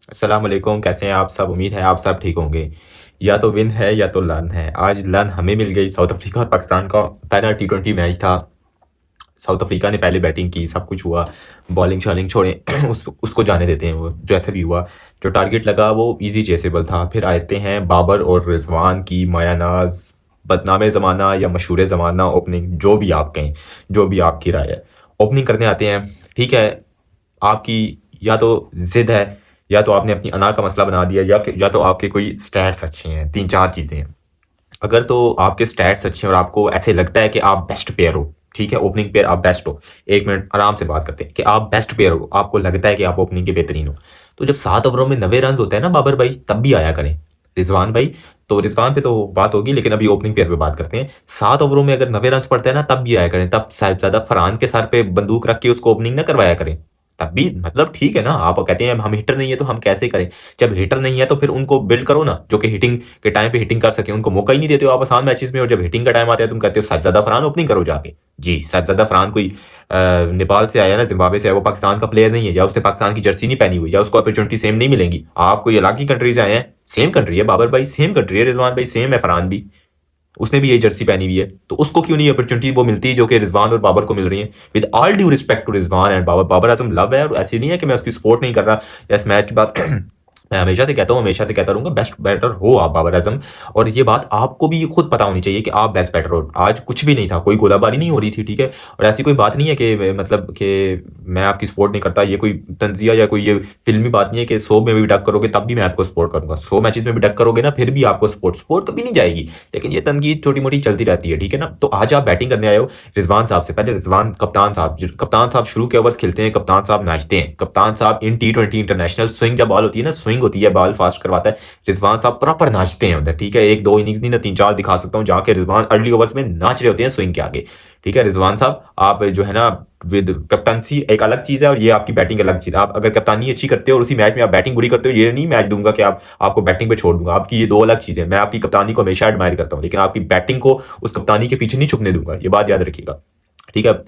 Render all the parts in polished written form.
अस्सलाम वालेकुम, कैसे हैं आप सब? उम्मीद है आप सब ठीक होंगे। या तो विन है या तो लन है। आज लन हमें मिल गई। साउथ अफ्रीका और पाकिस्तान का पहला टी20 मैच था। साउथ अफ्रीका ने पहले बैटिंग की, सब कुछ हुआ। बॉलिंग शॉलिंग छोड़े उसको जाने देते हैं। वो जैसे भी हुआ, जो टारगेट लगा वो इजी चेसेबल था। फिर आते हैं बाबर और रिजवान की मायानाज, बदनाम ज़माना या मशहूर ज़माना ओपनिंग, जो भी आप कहें, जो भी आपकी राय है। ओपनिंग करने आते हैं, ठीक है। आपकी या तो जिद है, या तो आपने अपनी अना का मसला बना दिया, या तो आपके कोई स्टैट्स अच्छे हैं। तीन चार चीज़ें हैं। अगर तो आपके स्टैट्स अच्छे हैं और आपको ऐसे लगता है कि आप बेस्ट प्लेयर हो, ठीक है, ओपनिंग प्लेयर आप बेस्ट हो। एक मिनट आराम से बात करते हैं कि आप बेस्ट प्लेयर हो, आपको लगता है कि आप ओपनिंग के बेहतरीन हो। तो जब 7 ओवरों में 90 रन होते हैं ना बाबर भाई, तब भी आया करें। रिजवान भाई, तो रिजवान पे तो बात होगी, लेकिन अभी ओपनिंग प्लेयर पे बात करते हैं। 7 ओवरों में अगर 90 रन पड़ते हैं ना, तब भी आया करें। तब साहिबजादा फरहान के सर पे बंदूक रख के उसको ओपनिंग ना करवाया करें। तब भी मतलब ठीक है ना। आप कहते हैं हम हिटर नहीं है तो हम कैसे करें। जब हिटर नहीं है तो फिर उनको बिल्ड करो ना, जो कि हिटिंग के टाइम पे हिटिंग कर सके। उनको मौका ही नहीं देते हो आप आसान मैचेस में, और जब हिटिंग का टाइम आता है तुम कहते हो साहिबजादा फरहान ओपनिंग करो जाके। जी, साहिबजादा फरहान कोई नेपाल से आया ना, जिम्बाब्वे से आया, वो पाकिस्तान का प्लेयर नहीं है, या उसने पाकिस्तान की जर्सी नहीं पहनी हुई, या उसको अपॉर्चुनिटी सेम नहीं मिलेंगी। आप कोई अलग ही कंट्री से आए हैं। सेम कंट्री है बाबर भाई, सेम कंट्री है रिजवान भाई, सेम है फरहान भी। उसने भी ये जर्सी पहनी हुई है, तो उसको क्यों नहीं अपॉर्चुनिटी वो मिलती है जो कि रिजवान और बाबर को मिल रही है। With all due respect to Rizwan and Babar, Babar Azam love है, और ऐसे नहीं है कि मैं उसकी सपोर्ट नहीं कर रहा या इस मैच की बात मैं हमेशा से कहता हूँ, हमेशा से कहता रहूंगा, बेस्ट बैटर हो आप बाबर आजम। और ये बात आपको भी खुद पता होनी चाहिए कि आप बेस्ट बैटर हो। आज कुछ भी नहीं था, कोई गोलाबारी नहीं हो रही थी, ठीक है। और ऐसी कोई बात नहीं है कि मतलब कि मैं आपकी सपोर्ट नहीं करता। ये कोई तंजिया या कोई ये फिल्मी बात नहीं है कि 100 में भी डक करोगे तब भी मैं आपको सपोर्ट करूंगा। 100 मैचेस में भी डक करोगे ना, फिर भी आपको सपोर्ट कभी नहीं जाएगी। लेकिन ये तनकीद छोटी मोटी चलती रहती है, ठीक है ना। तो आज आप बैटिंग करने आए हो रिजवान साहब से। पहले रिजवान कप्तान साहब शुरू के ओवर्स खेलते हैं, कप्तान साहब नाचते हैं। कप्तान साहब इन टी20 इंटरनेशनल स्विंग जब बॉल होती है ना, स्विंग होती है, बॉल फास्ट करवाता है, रिजवान साहब प्रॉपर नाचते हैं उधर, ठीक है। एक दो इनिंग्स नहीं ना, तीन चार दिखा सकता हूँ जहाँ के रिजवान अर्ली ओवर्स में नाच रहे होते हैं स्विंग के आगे, ठीक है। रिजवान साहब आप जो है ना, विद कप्तानसी एक अलग चीज है और ये आपकी बैटिंग अलग चीज है। आप अगर कप्तानी अच्छी करते हो और उसी मैच में आप बैटिंग बुरी करते हो, ये नहीं मैच दूंगा कि आपको बैटिंग पे छोड़ दूंगा। आपकी ये दो अलग चीजें। मैं आपकी कप्तानी को हमेशा एडमायर करता हूँ, लेकिन आपकी बैटिंग को उस कप्तानी के पीछे नहीं छुपने दूंगा, ये बात याद रखिएगा, ठीक है।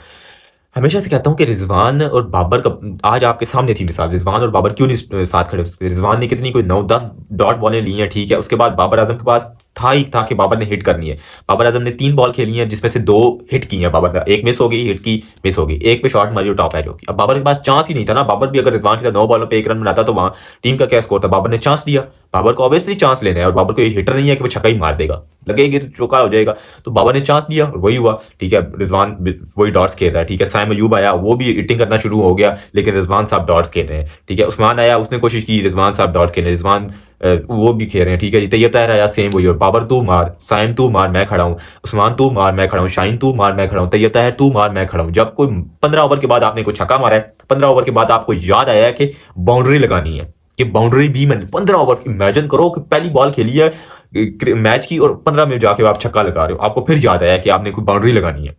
हमेशा से कहता हूँ कि रिजवान और बाबर का आज आपके सामने थी मिसाल। रिजवान और बाबर क्यों नहीं साथ खड़े हो सकते। रिजवान ने कितनी कोई 9-10 डॉट बॉलें ली हैं, ठीक है। उसके बाद बाबर आजम के पास था ही था कि बाबर ने हिट करनी है। बाबर आजम ने 3 बॉल खेली हैं, जिसमें से 2 हिट की हैं बाबर ने। एक मिस हो गई, हिट की मिस हो गई, एक पे शॉट मारी जो टॉप एज होगी। अब बाबर के पास चांस ही नहीं था ना। बाबर भी अगर रिजवान के साथ 9 बॉलों पे 1 रन बनाता तो वहां टीम का क्या स्कोर था। बाबर ने चांस लिया, बाबर को ऑब्वियसली चांस लेना है, और बाबर को हिटर नहीं है कि वो छक्का ही मार देगा, लगेगी तो चौका हो जाएगा। तो बाबर ने चांस लिया और वही हुआ, ठीक है। रिजवान वही डॉट्स खेल रहा है, ठीक है। साइम अयूब आया, वो भी हिटिंग करना शुरू हो गया, लेकिन रिजवान साहब डॉट्स खेल रहे हैं, ठीक है। उस्मान आया, उसने कोशिश की, रिजवान साहब डॉट्स खेल रहे हैं, रिजवान वो भी खेल रहे हैं, ठीक है। तैयब ताहिर आया, सेम वही। और बाबर तू मार, साइम तू मार, मैं खड़ा हूँ। उस्मान तू मार, मैं खड़ा हूँ। शाहीन तू मार, मैं खड़ा हूँ। तैयब ताहिर तू मार, मैं खड़ा हूँ। जब कोई 15 ओवर के बाद आपने कोई छक्का मारा है, 15 ओवर के बाद आपको याद आया है कि बाउंड्री लगानी है, कि बाउंड्री भी मैंने 15 ओवर, इमेजिन करो कि पहली बॉल खेली है मैच की और 15 में जाके आप छक्का लगा रहे हो। आपको फिर याद आया कि आपने कोई बाउंड्री लगानी है।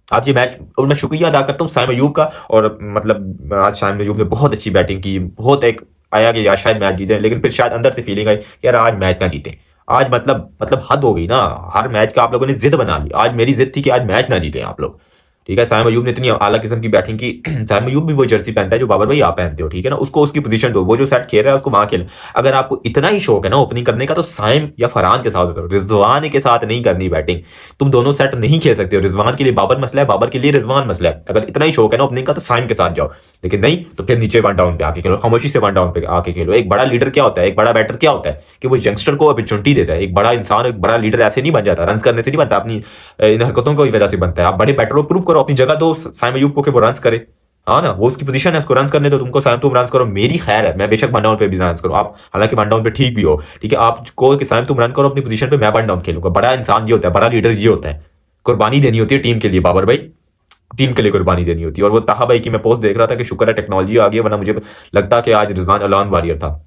आज ये मैच, और मैं शुक्रिया अदा करता हूँ साइम अयूब का। और मतलब आज साइम अयूब ने बहुत अच्छी बैटिंग की, बहुत एक आया कि यार शायद मैच जीते, लेकिन फिर शायद अंदर से फीलिंग आई कि यार आज मैच ना जीते। आज मतलब हद हो गई ना। हर मैच का आप लोगों ने जिद बना ली। आज मेरी जिद थी कि आज मैच ना जीते आप लोग, ठीक है। साइम अयूब ने इतनी आला किस्म की बैटिंग की। साइम अयूब भी वो जर्सी पहनता है जो बाबर भाई आप पहनते हो, ठीक है ना। उसको उसकी पोजीशन दो, वो जो सेट खेल रहा है उसको वहां खेल। अगर आपको इतना ही शौक है ना ओपनिंग करने का, तो साइम या फरहान के साथ करो, रिजवान के साथ नहीं करनी बैटिंग। तुम दोनों सेट नहीं खेल सकते हो। रिजवान के लिए बाबर मसला है, बाबर के लिए रिजवान मसला है। अगर इतना ही शौक है ना ओपनिंग का, तो साइम के साथ जाओ, लेकिन नहीं तो फिर नीचे 1 डाउन पे आके खेलो, खामोशी से 1 डाउन पे आके खेलो। एक बड़ा लीडर क्या होता है, एक बड़ा बैटर क्या होता है कि वो यंगस्टर को अपॉर्चुनिटी देता है। एक बड़ा इंसान, एक बड़ा लीडर ऐसे नहीं बन जाता, रन करने से नहीं बनता, अपनी इन हरकतों की वजह से बनता है। आप बड़े बैटर को प्रूव करो, अपनी जगह दो साइम अयूब को कि वो रन करे। हाँ ना, वो उसकी पोजीशन है, उसको रन करने दो। तुमको साइम तुम रन करो, मेरी खैर है, मैं बेशक 1 डाउन पे भी रन करो आप, हालांकि 1 डाउन पे ठीक भी हो, ठीक है। आप को कि साइम तुम रन करो अपनी पोजीशन पे, मैं 1 डाउन खेलूंगा। बड़ा इंसान ये होता है, बड़ा लीडर ये होता है। कुर्बानी देनी होती है टीम के लिए बाबर भाई, टीम के लिए कुर्बानी देनी होती है। और वो ताहा भाई की मैं पोस्ट देख रहा था कि शुक्र है टेक्नोलॉजी आ गई, वरना मुझे लगता कि आज रिजवान अलान वॉरियर था।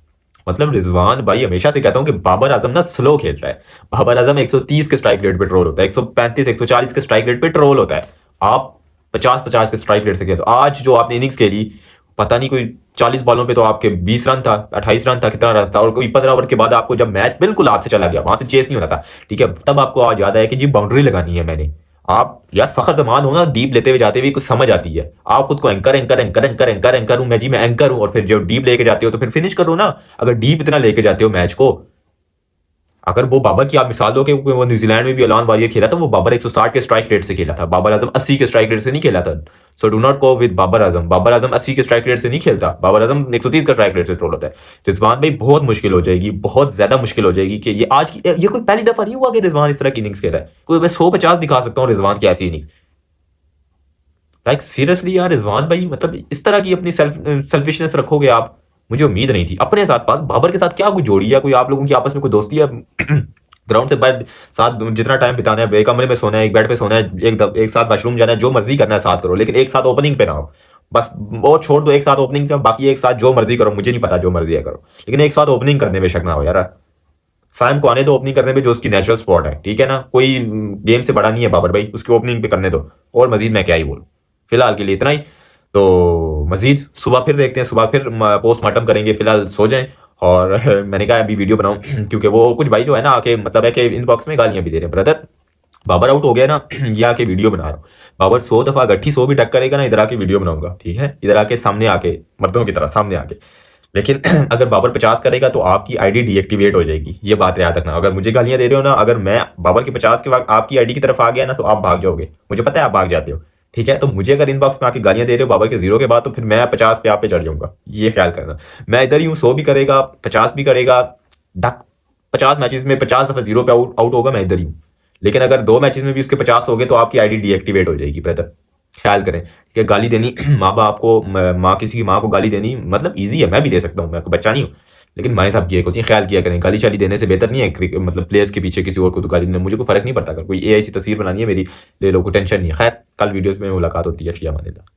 मतलब रिजवान भाई, हमेशा से कहता हूं कि बाबर आजम ना स्लो खेलता है। बाबर आजम 130 के स्ट्राइक रेट पे ट्रोल होता है, 135 140 के स्ट्राइक रेट पे ट्रोल होता है। आप 50-50 के स्ट्राइक रेट से खेलते हो। आज जो आपने इनिंग्स खेली, पता नहीं कोई 40 बॉलों पे तो आपके 20 रन था, 28 रन था, कितना रन था। और कोई 15 ओवर के बाद आपको जब मैच बिल्कुल हाथ से चला गया, वहां से चेस नहीं होना था, ठीक है, तब आपको आज याद आया कि जी बाउंड्री लगानी है मैंने। आप यार फ़खर जमान हो ना, डीप लेते हुए जाते हुए कुछ समझ आती है। आप खुद को anchor anchor anchor anchor anchor anchor हूँ मैं जी, मैं एंकर हूँ, और फिर जब डीप लेके जाते हो तो फिर फिनिश करो ना। अगर डीप इतना लेके जाते हो मैच को, अगर वो बाबर की आप मिसाल दो कि वो न्यूजीलैंड में भी एलान वारियर खेला था, वो बाबर 160 के स्ट्राइक रेट से खेला था, बाबर आजम 80 के स्ट्राइक रेट से नहीं खेला था। So do not go with Babar Azam. Babar Azam 80 के स्ट्राइक रेट से नहीं खेलता, बाबर आजम 130 का स्ट्राइक रेट से ट्रोल होता है। रिजवान भाई बहुत मुश्किल हो जाएगी, बहुत ज्यादा मुश्किल हो जाएगी कि ये आज की, ये कोई पहली दफा नहीं हुआ कि रिजवान इस तरह की इनिंग्स खेल रहा है। कोई मैं 150 दिखा सकता हूँ रिजवान की ऐसी इनिंग्स। लाइक सीरियसली यार, रिजवान भाई मतलब इस तरह की अपनी सेल्फिशनेस रखोगे आप, मुझे उम्मीद नहीं थी। अपने साथ बाबर के साथ क्या कोई जोड़ी है, कोई आप लोगों की आपस में कोई दोस्ती है? ग्राउंड से बाहर साथ जितना टाइम बिताना है, एक कमरे में सोना है, एक बेड पे सोना है, एक साथ वॉशरूम जाना है, जो मर्जी करना है साथ करो, लेकिन एक साथ ओपनिंग पे ना हो। बस वो छोड़ दो, एक साथ ओपनिंग, बाकी एक साथ जो मर्जी करो, मुझे नहीं पता, जो मर्जी है करो, लेकिन एक साथ ओपनिंग करने में शक ना हो यार। साइम को आने दो ओपनिंग करने पे, जो उसकी नेचुरल स्पॉट है, ठीक है ना। कोई गेम से बड़ा नहीं है बाबर भाई, उसकी ओपनिंग पे करने दो। और मजीद मैं क्या ही बोलूं, फिलहाल के लिए इतना ही। तो मजीद सुबह फिर देखते हैं, सुबह फिर पोस्टमार्टम करेंगे। फिलहाल सो जाएं। और मैंने कहा अभी वीडियो बनाऊं क्योंकि वो कुछ भाई जो है ना आके, मतलब है कि इनबॉक्स में गालियां भी दे रहे हैं, ब्रदर बाबर आउट हो गया ना, ये आके वीडियो बना रहा हूँ। बाबर 100 दफा गट्ठी 100 भी टक करेगा ना, इधर आके वीडियो बनाऊंगा, ठीक है, इधर आके सामने आके, मर्दों की तरह सामने आके। लेकिन अगर बाबर 50 करेगा तो आपकी आईडी डीएक्टिवेट हो जाएगी, ये बात याद रखना। अगर मुझे गालियां दे रहे हो ना, अगर मैं बाबर के 50 के वक्त आपकी आईडी की तरफ आ गया ना, तो आप भाग जाओगे, मुझे पता है आप भाग जाते हो, ठीक है। तो मुझे अगर इनबॉक्स में आके गालियां दे रहे हो बाबर के 0 के बाद, तो फिर मैं 50 पे आप पे चढ़ जाऊंगा, ये ख्याल करना। मैं इधर ही हूँ, 100 भी करेगा 50 भी करेगा, डक 50 मैचेस में 50 दफा 0 पे आउट होगा, मैं इधर ही हूँ। लेकिन अगर 2 मैचेस में भी उसके 50 हो गए तो आपकी आईडी डीएक्टिवेट हो जाएगी ब्रदर, ख्याल करें। कि गाली देनी माँ बाप को, माँ किसी की माँ को गाली देनी मतलब इजी है, मैं भी दे सकता हूँ, मैं कोई बच्चा नहीं हूँ। लेकिन माएँ साहब की एक होती है, ख्याल किया करें। गाली शाली देने से बेहतर नहीं है मतलब प्लेयर्स के पीछे किसी और को तो गाली देना, मुझे कोई फर्क नहीं पड़ता। अगर कोई ऐसी तस्वीर बनानी है मेरी, ले लो, कोई टेंशन नहीं है। खैर कल वीडियोस में मुलाकात होती है, फिया मानिल्लाह।